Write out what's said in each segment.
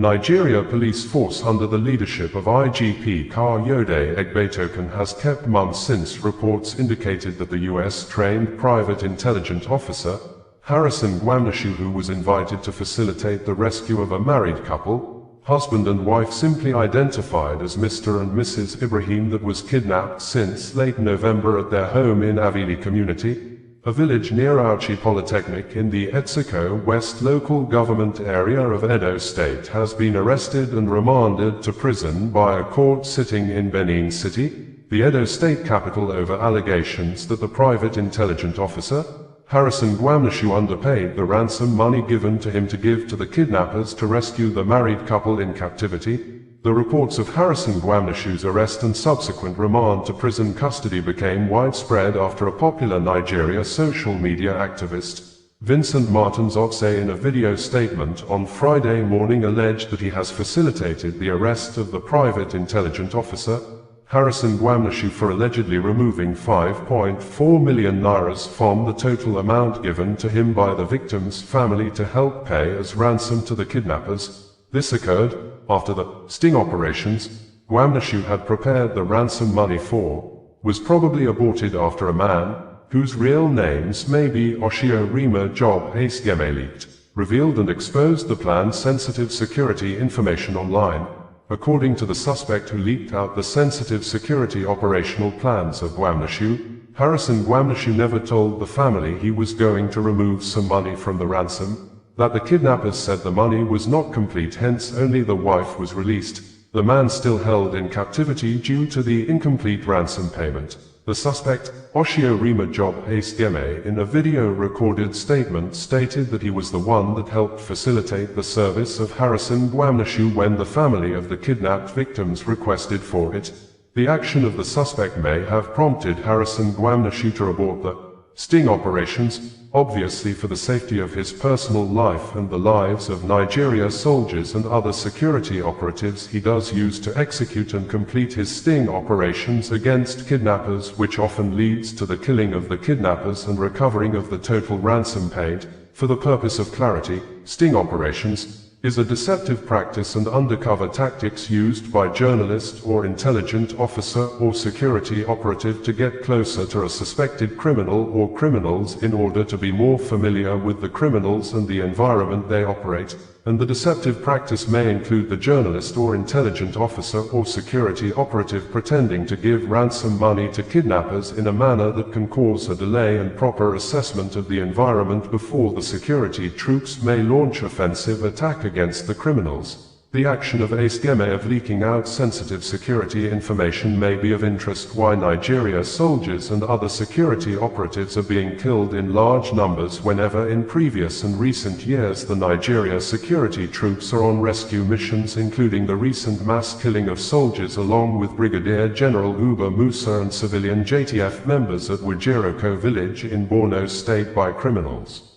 Nigeria police force under the leadership of IGP Kayode Egbetoken has kept mum since reports indicated that the US-trained private intelligence officer, Harrison Gwamnishu, who was invited to facilitate the rescue of a married couple, husband and wife simply identified as Mr. and Mrs. Ibrahim, that was kidnapped since late November at their home in Avili community, a village near Auchi Polytechnic in the Etsiko West local government area of Edo State, has been arrested and remanded to prison by a court sitting in Benin City, the Edo State capital, over allegations that the private intelligence officer, Harrison Gwamnishu, underpaid the ransom money given to him to give to the kidnappers to rescue the married couple in captivity. The reports of Harrison Gwamnishu's arrest and subsequent remand to prison custody became widespread after a popular Nigeria social media activist, Vincent Martins Otse, in a video statement on Friday morning alleged that he has facilitated the arrest of the private intelligence officer, Harrison Gwamnishu, for allegedly removing 5.4 million naira from the total amount given to him by the victim's family to help pay as ransom to the kidnappers. This occurred after the sting operations Gwamnishu had prepared the ransom money for was probably aborted after a man, whose real names may be Oshio Rima Job Asgeme, leaked, revealed and exposed the planned sensitive security information online. According to the suspect who leaked out the sensitive security operational plans of Gwamnishu, Harrison Gwamnishu never told the family he was going to remove some money from the ransom, that the kidnappers said the money was not complete, hence only the wife was released, the man still held in captivity due to the incomplete ransom payment. The suspect, Oshio Rima Job Asgeme, in a video recorded statement stated that he was the one that helped facilitate the service of Harrison Gwamnishu when the family of the kidnapped victims requested for it. The action of the suspect may have prompted Harrison Gwamnishu to abort the sting operations, obviously for the safety of his personal life and the lives of Nigeria's soldiers and other security operatives he does use to execute and complete his sting operations against kidnappers, which often leads to the killing of the kidnappers and recovering of the total ransom paid. For the purpose of clarity, sting operations is a deceptive practice and undercover tactics used by journalist or intelligence officer or security operative to get closer to a suspected criminal or criminals in order to be more familiar with the criminals and the environment they operate, and the deceptive practice may include the journalist or intelligence officer or security operative pretending to give ransom money to kidnappers in a manner that can cause a delay in proper assessment of the environment before the security troops may launch offensive attack against the criminals. The action of Asgeme of leaking out sensitive security information may be of interest. Why Nigeria soldiers and other security operatives are being killed in large numbers whenever in previous and recent years the Nigeria security troops are on rescue missions, including the recent mass killing of soldiers along with Brigadier General Uba Musa and civilian JTF members at Wajiroko village in Borno State by criminals.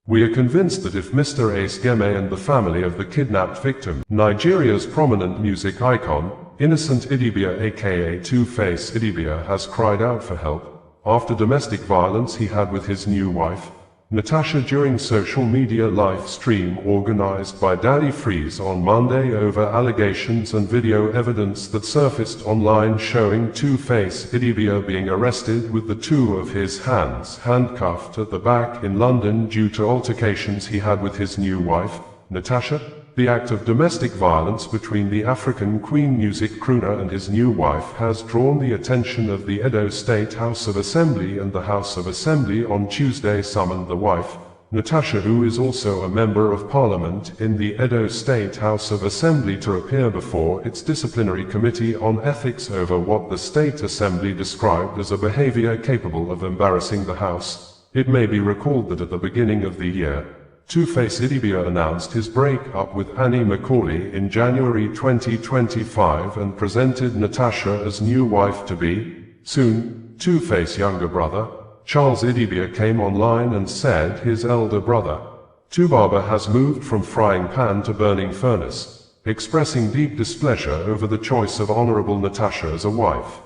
We are convinced that if Mr. Asgeme and the family of the kidnapped victim, Nigeria's prominent music icon, innocent Idibia a.k.a. Two-Face Idibia, has cried out for help after domestic violence he had with his new wife, Natasha, during social media live stream organized by Daddy Freeze on Monday over allegations and video evidence that surfaced online showing Two-Face Idibia being arrested with the two of his hands handcuffed at the back in London due to altercations he had with his new wife, Natasha. The act of domestic violence between the African Queen music crooner and his new wife has drawn the attention of the Edo State House of Assembly, and the House of Assembly on Tuesday summoned the wife, Natasha, who is also a member of Parliament in the Edo State House of Assembly, to appear before its disciplinary committee on ethics over what the State Assembly described as a behavior capable of embarrassing the House. It may be recalled that at the beginning of the year, Two-Face Idibia announced his break-up with Annie Macaulay in January 2025 and presented Natasha as new wife-to-be. Soon, Two-Face younger brother, Charles Idibia, came online and said his elder brother, Tubaba, has moved from frying pan to burning furnace, expressing deep displeasure over the choice of Honorable Natasha as a wife.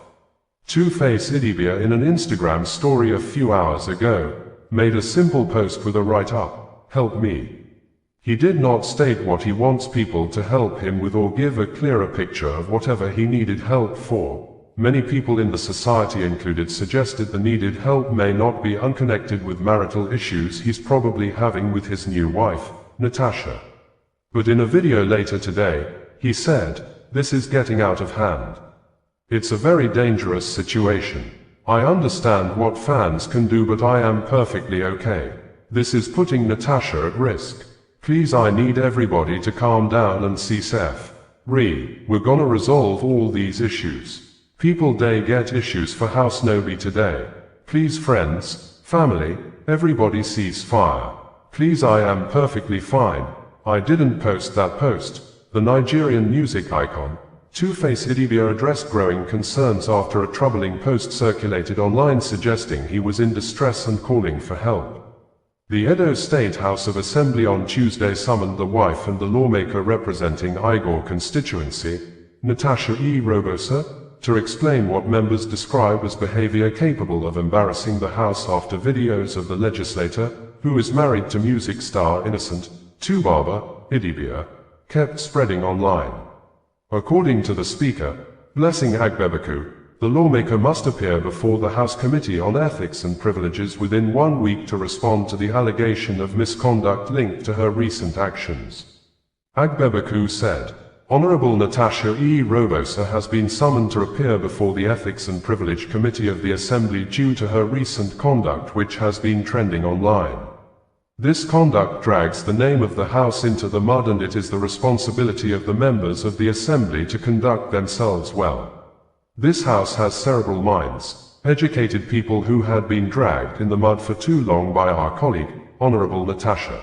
Two-Face Idibia, in an Instagram story a few hours ago, made a simple post with a write-up, "Help me." He did not state what he wants people to help him with or give a clearer picture of whatever he needed help for. Many people in the society included suggested the needed help may not be unconnected with marital issues he's probably having with his new wife, Natasha. But in a video later today, he said, "This is getting out of hand. It's a very dangerous situation. I understand what fans can do, but I am perfectly okay. This is putting Natasha at risk. Please, I need everybody to calm down and cease we're gonna resolve all these issues. People they get issues for house Nobi today. Please friends, family, everybody cease fire. Please, I am perfectly fine. I didn't post that post." The Nigerian music icon, Two-Face Idibia addressed growing concerns after a troubling post circulated online suggesting he was in distress and calling for help. The Edo State House of Assembly on Tuesday summoned the wife and the lawmaker representing Igor constituency, Natasha Robosa, to explain what members describe as behavior capable of embarrassing the House after videos of the legislator, who is married to music star Innocent Tubaba, Idibia, kept spreading online. According to the Speaker, Blessing Agbebeku, the lawmaker must appear before the House Committee on Ethics and Privileges within 1 week to respond to the allegation of misconduct linked to her recent actions. Agbebeku said, "Honorable Natasha Robosa has been summoned to appear before the Ethics and Privilege Committee of the Assembly due to her recent conduct which has been trending online. This conduct drags the name of the House into the mud, and it is the responsibility of the members of the Assembly to conduct themselves well. This House has cerebral minds, educated people who had been dragged in the mud for too long by our colleague, Honorable Natasha.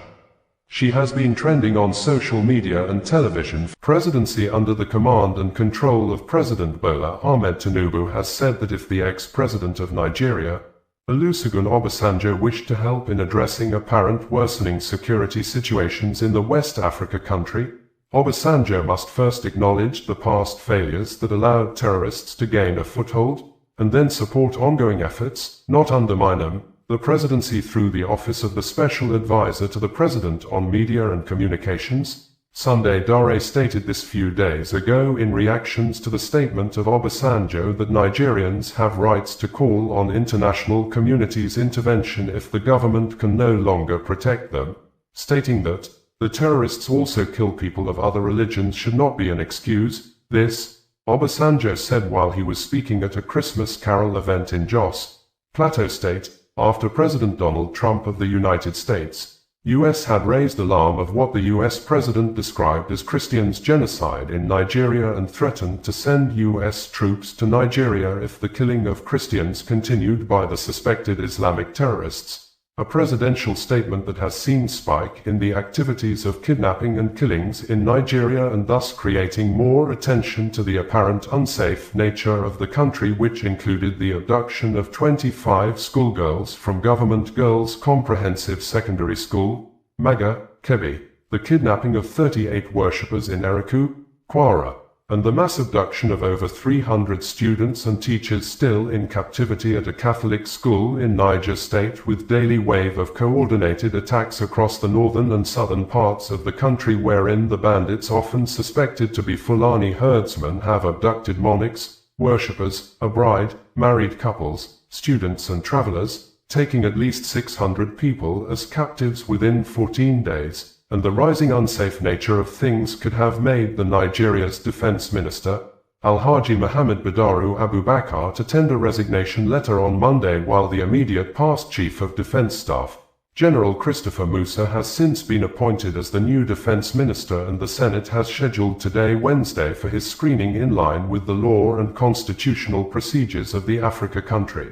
She has been trending on social media and television. Presidency under the command and control of President Bola Ahmed Tinubu has said that if the ex-president of Nigeria, Olusegun Obasanjo, wished to help in addressing apparent worsening security situations in the West Africa country, Obasanjo must first acknowledge the past failures that allowed terrorists to gain a foothold, and then support ongoing efforts, not undermine them. The presidency, through the Office of the Special Advisor to the President on Media and Communications, Sunday Dare, stated this few days ago in reactions to the statement of Obasanjo that Nigerians have rights to call on international community's intervention if the government can no longer protect them, stating that the terrorists also kill people of other religions should not be an excuse. This, Obasanjo said while he was speaking at a Christmas carol event in Jos, Plateau State, after President Donald Trump of the United States, U.S. had raised alarm of what the U.S. president described as Christians' genocide in Nigeria and threatened to send U.S. troops to Nigeria if the killing of Christians continued by the suspected Islamic terrorists. A presidential statement that has seen spike in the activities of kidnapping and killings in Nigeria, and thus creating more attention to the apparent unsafe nature of the country, which included the abduction of 25 schoolgirls from Government Girls Comprehensive Secondary School, Maga, Kebbi, the kidnapping of 38 worshippers in Ereku, Kwara, and the mass abduction of over 300 students and teachers still in captivity at a Catholic school in Niger State, with daily wave of coordinated attacks across the northern and southern parts of the country, wherein the bandits, often suspected to be Fulani herdsmen, have abducted monarchs, worshippers, a bride, married couples, students and travelers, taking at least 600 people as captives within 14 days. And the rising unsafe nature of things could have made the Nigeria's defense minister, Alhaji Mohammed Badaru Abubakar, to tender resignation letter on Monday, while the immediate past Chief of Defense Staff, General Christopher Musa, has since been appointed as the new defense minister, and the Senate has scheduled today, Wednesday, for his screening in line with the law and constitutional procedures of the Africa country.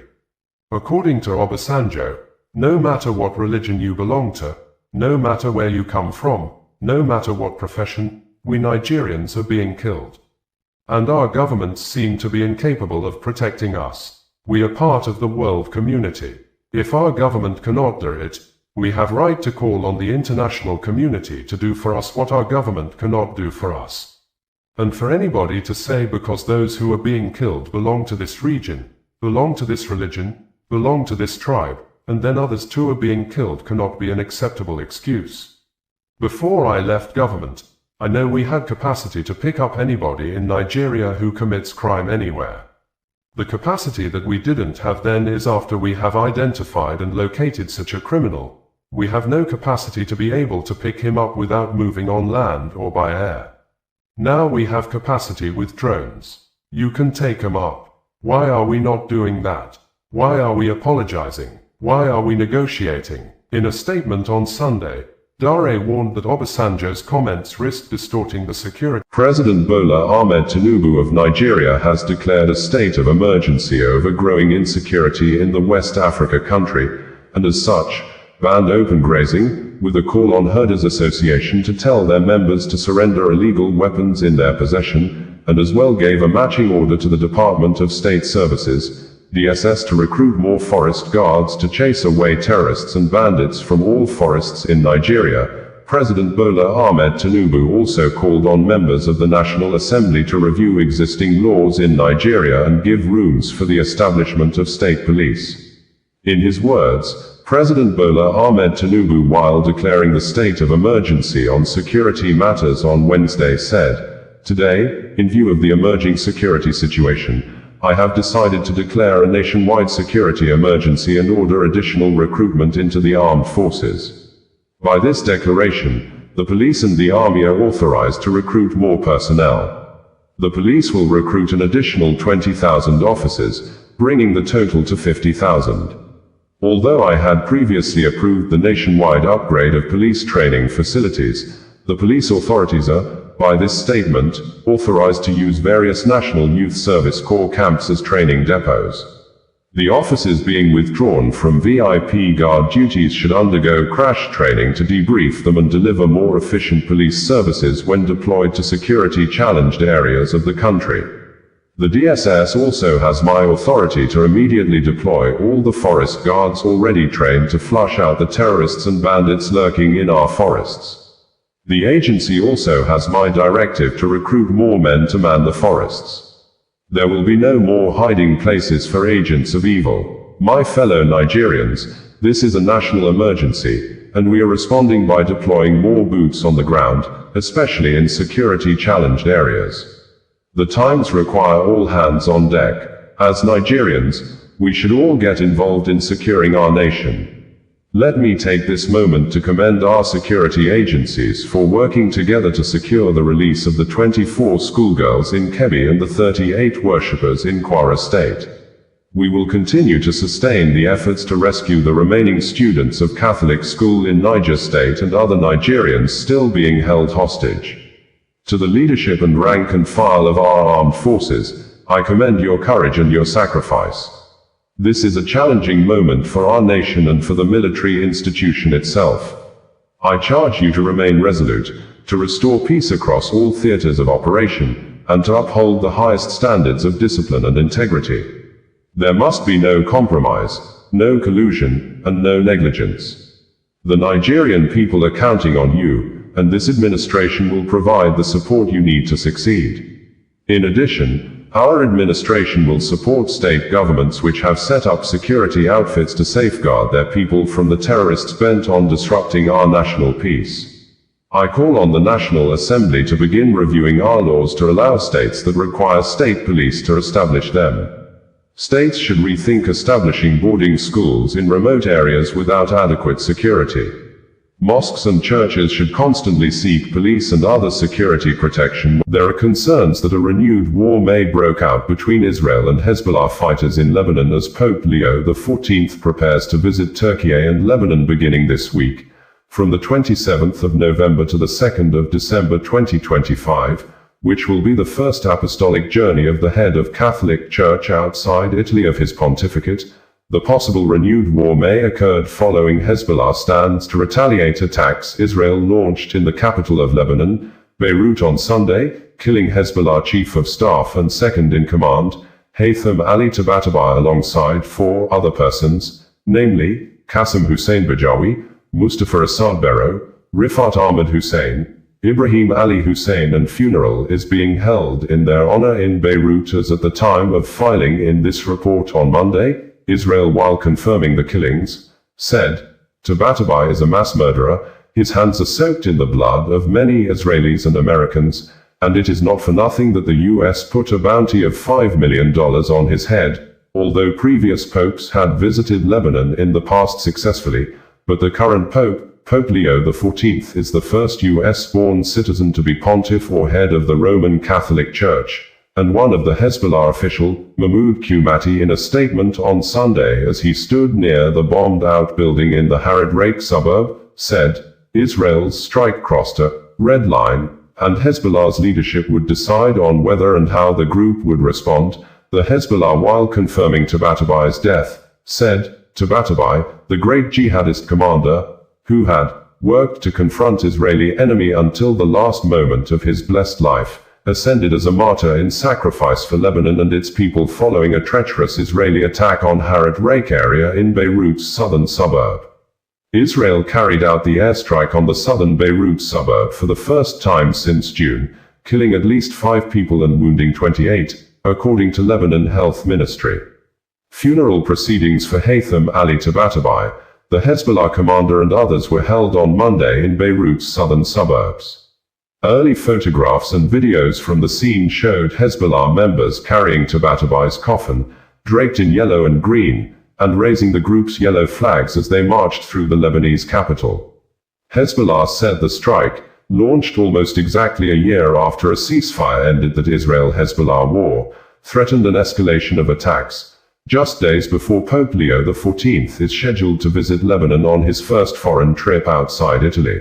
According to Obasanjo, no matter what religion you belong to, no matter where you come from, no matter what profession, we Nigerians are being killed. And our governments seem to be incapable of protecting us. We are part of the world community. If our government cannot do it, we have right to call on the international community to do for us what our government cannot do for us. And for anybody to say because those who are being killed belong to this region, belong to this religion, belong to this tribe, and then others too are being killed, cannot be an acceptable excuse. Before I left government, I know we had capacity to pick up anybody in Nigeria who commits crime anywhere. The capacity that we didn't have then is after we have identified and located such a criminal, we have no capacity to be able to pick him up without moving on land or by air. Now we have capacity with drones. You can take him up. Why are we not doing that? Why are we apologizing? Why are we negotiating? In a statement on Sunday, Dare warned that Obasanjo's comments risked distorting the security. President Bola Ahmed Tinubu of Nigeria has declared a state of emergency over growing insecurity in the West Africa country, and as such, banned open grazing, with a call on Herders Association to tell their members to surrender illegal weapons in their possession, and as well gave a matching order to the Department of State Services, DSS, to recruit more forest guards to chase away terrorists and bandits from all forests in Nigeria. President Bola Ahmed Tinubu also called on members of the National Assembly to review existing laws in Nigeria and give rooms for the establishment of state police. In his words, President Bola Ahmed Tinubu, while declaring the state of emergency on security matters on Wednesday, said, "Today, in view of the emerging security situation, I have decided to declare a nationwide security emergency and order additional recruitment into the armed forces. By this declaration, the police and the army are authorized to recruit more personnel. The police will recruit an additional 20,000 officers, bringing the total to 50,000. Although I had previously approved the nationwide upgrade of police training facilities, the police authorities are, by this statement, authorized to use various National Youth Service Corps camps as training depots. The officers being withdrawn from VIP guard duties should undergo crash training to debrief them and deliver more efficient police services when deployed to security-challenged areas of the country. The DSS also has my authority to immediately deploy all the forest guards already trained to flush out the terrorists and bandits lurking in our forests. The agency also has my directive to recruit more men to man the forests. There will be no more hiding places for agents of evil. My fellow Nigerians, this is a national emergency, and we are responding by deploying more boots on the ground, especially in security-challenged areas. The times require all hands on deck. As Nigerians, we should all get involved in securing our nation. Let me take this moment to commend our security agencies for working together to secure the release of the 24 schoolgirls in Kebbi and the 38 worshippers in Kwara State. We will continue to sustain the efforts to rescue the remaining students of Catholic school in Niger State and other Nigerians still being held hostage. To the leadership and rank and file of our armed forces, I commend your courage and your sacrifice. This is a challenging moment for our nation and for the military institution itself. I charge you to remain resolute, to restore peace across all theaters of operation, and to uphold the highest standards of discipline and integrity. There must be no compromise, no collusion, and no negligence. The Nigerian people are counting on you, and this administration will provide the support you need to succeed. In addition, our administration will support state governments which have set up security outfits to safeguard their people from the terrorists bent on disrupting our national peace. I call on the National Assembly to begin reviewing our laws to allow states that require state police to establish them. States should rethink establishing boarding schools in remote areas without adequate security. Mosques and churches should constantly seek police and other security protection. There are concerns that a renewed war may break out between Israel and Hezbollah fighters in Lebanon as Pope Leo XIV prepares to visit Turkey and Lebanon beginning this week, from the 27th of November to the 2nd of December 2025, which will be the first apostolic journey of the head of Catholic Church outside Italy of his pontificate. The possible renewed war may occur following Hezbollah stands to retaliate attacks Israel launched in the capital of Lebanon, Beirut on Sunday, killing Hezbollah chief of staff and second in command, Haytham Ali Tabatabai alongside 4 other persons, namely, Qasim Hussein Bajawi, Mustafa Assad Berro, Rifat Ahmed Hussein, Ibrahim Ali Hussein, and funeral is being held in their honor in Beirut as at the time of filing in this report on Monday. Israel, while confirming the killings, said, Tabatabai is a mass murderer, his hands are soaked in the blood of many Israelis and Americans, and it is not for nothing that the US put a bounty of $5 million on his head, although previous popes had visited Lebanon in the past successfully, but the current pope, Pope Leo XIV, is the first US-born citizen to be pontiff or head of the Roman Catholic Church, and one of the Hezbollah official, Mahmoud Qumati, in a statement on Sunday as he stood near the bombed-out building in the Harid Rake suburb, said, Israel's strike crossed a red line, and Hezbollah's leadership would decide on whether and how the group would respond. The Hezbollah, while confirming Tabatabai's death, said, Tabatabai, the great jihadist commander, who had worked to confront Israeli enemy until the last moment of his blessed life, ascended as a martyr in sacrifice for Lebanon and its people following a treacherous Israeli attack on Harid Rake area in Beirut's southern suburb. Israel carried out the airstrike on the southern Beirut suburb for the first time since June, killing at least 5 people and wounding 28, according to Lebanon Health Ministry. Funeral proceedings for Haytham Ali Tabatabai, the Hezbollah commander, and others were held on Monday in Beirut's southern suburbs. Early photographs and videos from the scene showed Hezbollah members carrying Tabatabai's coffin, draped in yellow and green, and raising the group's yellow flags as they marched through the Lebanese capital. Hezbollah said the strike, launched almost exactly a year after a ceasefire ended that Israel-Hezbollah war, threatened an escalation of attacks, just days before Pope Leo XIV is scheduled to visit Lebanon on his first foreign trip outside Italy.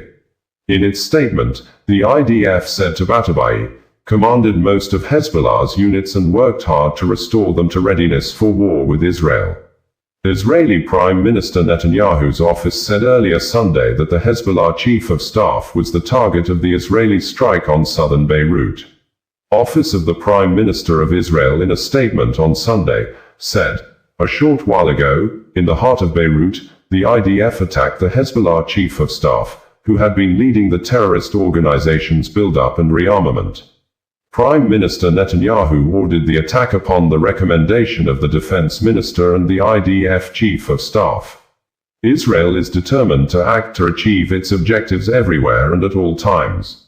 In its statement, the IDF said Tabatabai commanded most of Hezbollah's units and worked hard to restore them to readiness for war with Israel. Israeli Prime Minister Netanyahu's office said earlier Sunday that the Hezbollah chief of staff was the target of the Israeli strike on southern Beirut. Office of the Prime Minister of Israel, in a statement on Sunday, said, a short while ago, in the heart of Beirut, the IDF attacked the Hezbollah chief of staff, who had been leading the terrorist organization's build-up and rearmament. Prime Minister Netanyahu ordered the attack upon the recommendation of the defense minister and the IDF chief of staff. Israel is determined to act to achieve its objectives everywhere and at all times.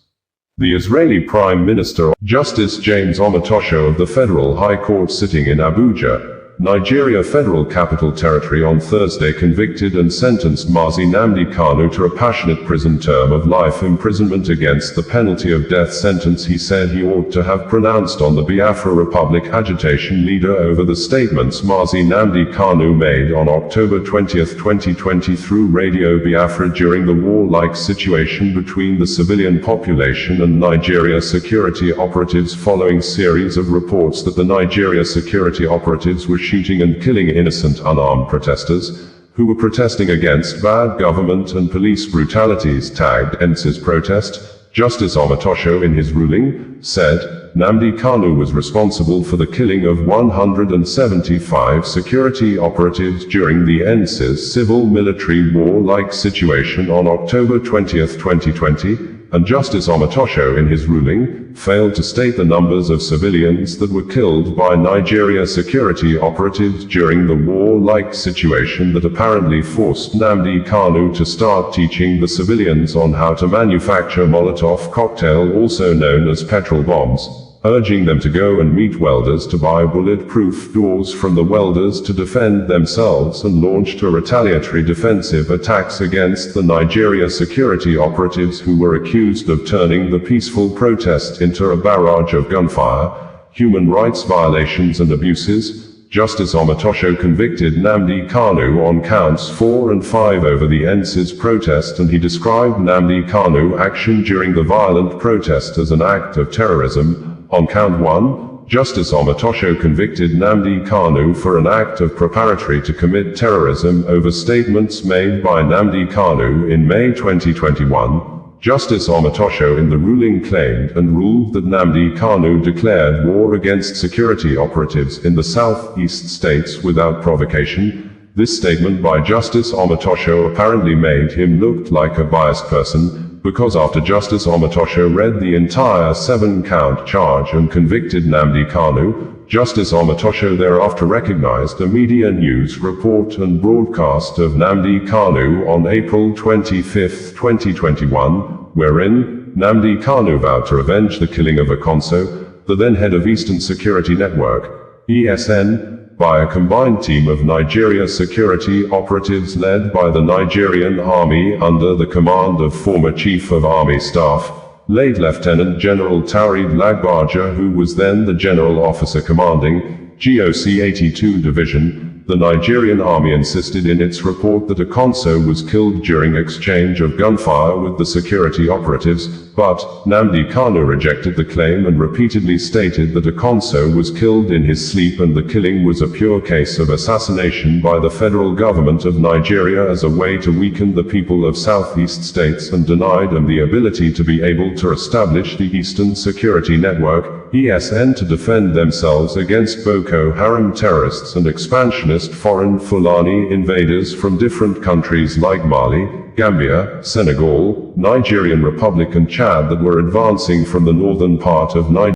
The Israeli Prime Minister, Justice James Omotosho of the Federal High Court sitting in Abuja, Nigeria Federal Capital Territory, on Thursday convicted and sentenced Mazi Nnamdi Kanu to a passionate prison term of life imprisonment against the penalty of death sentence he said he ought to have pronounced on the Biafra Republic agitation leader over the statements Mazi Nnamdi Kanu made on October 20, 2020 through Radio Biafra during the warlike situation between the civilian population and Nigeria security operatives, following series of reports that the Nigeria security operatives were shooting and killing innocent unarmed protesters, who were protesting against bad government and police brutalities. Tagged Ensis protest, Justice Omotosho in his ruling, said, Nnamdi Kanu was responsible for the killing of 175 security operatives during the Ensis civil-military war-like situation on October 20, 2020, and Justice Omotosho in his ruling, failed to state the numbers of civilians that were killed by Nigeria security operatives during the war-like situation that apparently forced Nnamdi Kanu to start teaching the civilians on how to manufacture Molotov cocktail, also known as petrol bombs, urging them to go and meet welders to buy bulletproof doors from the welders to defend themselves, and launched a retaliatory defensive attacks against the Nigeria security operatives who were accused of turning the peaceful protest into a barrage of gunfire, human rights violations and abuses. Justice Omotosho convicted Nnamdi Kanu on counts 4 and 5 over the Ensis protest, and he described Nnamdi Kanu action during the violent protest as an act of terrorism. On count 1, Justice Omotosho convicted Nnamdi Kanu for an act of preparatory to commit terrorism over statements made by Nnamdi Kanu in May 2021. Justice Omotosho in the ruling claimed and ruled that Nnamdi Kanu declared war against security operatives in the southeast states without provocation. This statement by Justice Omotosho apparently made him look like a biased person, because after Justice Omotosho read the entire 7-count charge and convicted Nnamdi Kanu, Justice Natasha thereafter recognized a media news report and broadcast of Nnamdi Kanu on April 25, 2021, wherein Nnamdi Kanu vowed to avenge the killing of Obasanjo, the then head of Eastern Security Network, ESN, by a combined team of Nigeria security operatives led by the Nigerian Army under the command of former Chief of Army Staff, late Lieutenant General Taurid Lagbaja, who was then the General Officer commanding GOC 82 Division. The Nigerian Army insisted in its report that Obasanjo was killed during exchange of gunfire with the security operatives, but Nnamdi Kanu rejected the claim and repeatedly stated that Obasanjo was killed in his sleep and the killing was a pure case of assassination by the federal government of Nigeria as a way to weaken the people of southeast states and deny them the ability to be able to establish the Eastern Security Network, ESN, to defend themselves against Boko Haram terrorists and expansionist foreign Fulani invaders from different countries like Mali, Gambia, Senegal, Nigerian Republic and Chad that were advancing from the northern part of Nigeria.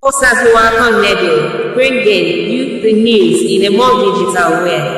Bringing you the news in a more digital way.